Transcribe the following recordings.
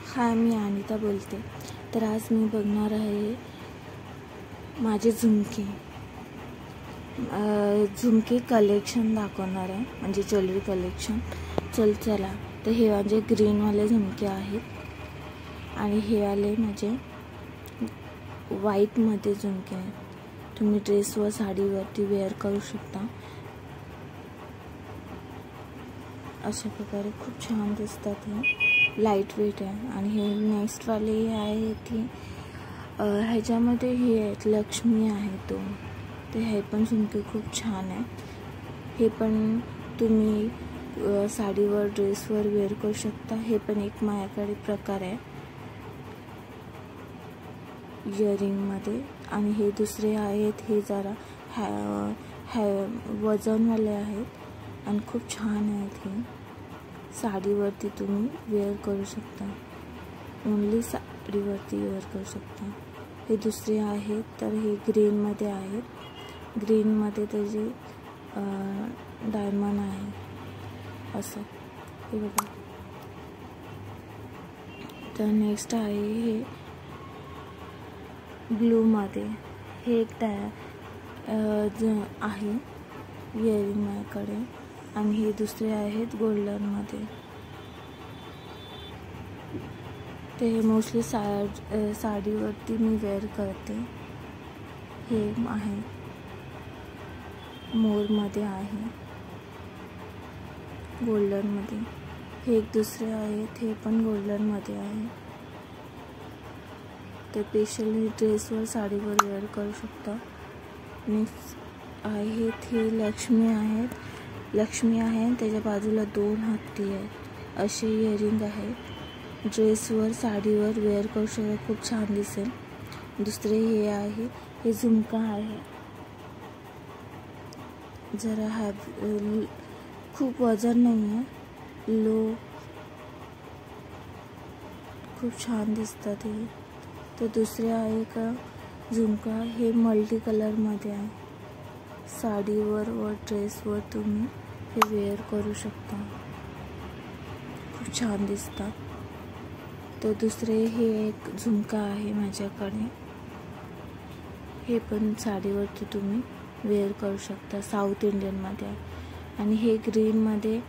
हाय, मी अनिता बोलते. तर आज मी बघणार आहे माझे झुमके कलेक्शन दाखवणार आहे, म्हणजे ज्वेलरी कलेक्शन. चला. तर हे माझे ग्रीनवाले झुमके आहेत आणि हे वाले माझे व्हाईटमध्ये झुमके आहेत. तुम्ही ड्रेसवर साडीवरती वेअर करू शकता. अशा प्रकारे खूप छान दिसतात. हे लाईट वेट आहे. आणि हे नेक्स्टवाले आहे ती ह्याच्यामध्ये हे आहेत, लक्ष्मी आहे तो. तर हे पण झुमके खूप छान आहे. हे पण तुम्ही साडीवर ड्रेसवर वेअर करू शकता. हे पण एक माझ्याकडे प्रकार आहे इयरिंगमध्ये. आणि हे दुसरे आहेत, हे जरा वजनवाले आहेत आणि खूप छान आहेत. हे साडीवरती तुम्ही वेअर करू शकता, ओनली साडीवरती वेअर करू शकता. हे दुसरे आहेत, तर हे ग्रीनमध्ये आहेत. ग्रीनमध्ये त्याचे डायमंड आहे असं, हे बघा. तर नेक्स्ट आहे हे ब्लूमध्ये. हे एक आहे इयरिंग माझ्याकडे. आणि हे दुसरे आहेत गोल्डनमध्ये. ते मोस्टली साडीवरती मी वेअर करते. हे आहे मोरमध्ये आहे, गोल्डनमध्ये. हे एक दुसरे आहेत, हे पण गोल्डनमध्ये आहे. ते स्पेशली ड्रेसवर साडीवर वेअर करू शकता. नेक्स्ट आहेत हे लक्ष्मी आहे. त्याच्या बाजूला 2 हत्ती आहेत. असे इयरिंग आहे. ड्रेसवर साडीवर वेअर करू शकता, खूप छान दिसेल. दुसरे हे आहे, हे झुमका आहे. जरा खूप वजन नाही आहे, लो. खूप छान दिसतात हे. तर दुसरे आहे का झुमका, हे मल्टी कलरमध्ये आहे. साडीवर व ड्रेसवर तुम्ही हे वेअर करू शकता, खूप छान दिसतात. तर दुसरे हे एक झुमका आहे माझ्याकडे. हे पण साडीवरती तुम्ही वेअर करू शकता, साऊथ इंडियनमध्ये आहे. आणि हे ग्रीनमध्ये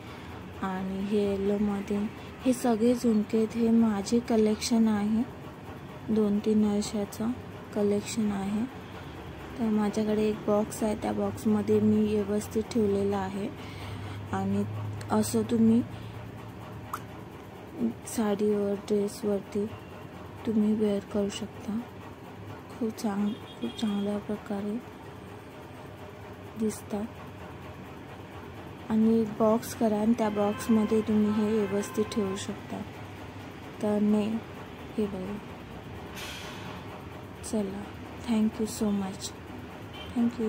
आणि हे येलोमध्ये. हे सगळे झुमके हे माझे कलेक्शन आहे. 2-3 वर्षाचं कलेक्शन आहे. तर माझ्याकडे एक बॉक्स आहे, त्या बॉक्समध्ये मी व्यवस्थित ठेवलेलं आहे. आणि असं तुम्ही साडीवर ड्रेसवरती तुम्ही वेअर करू शकता. खूप चांगल्या प्रकारे दिसतात. आणि एक बॉक्स करा आणि त्या बॉक्समध्ये तुम्ही हे व्यवस्थित ठेवू शकता. तर हे बघा. चला, थँक्यू सो मच. थँक्यू.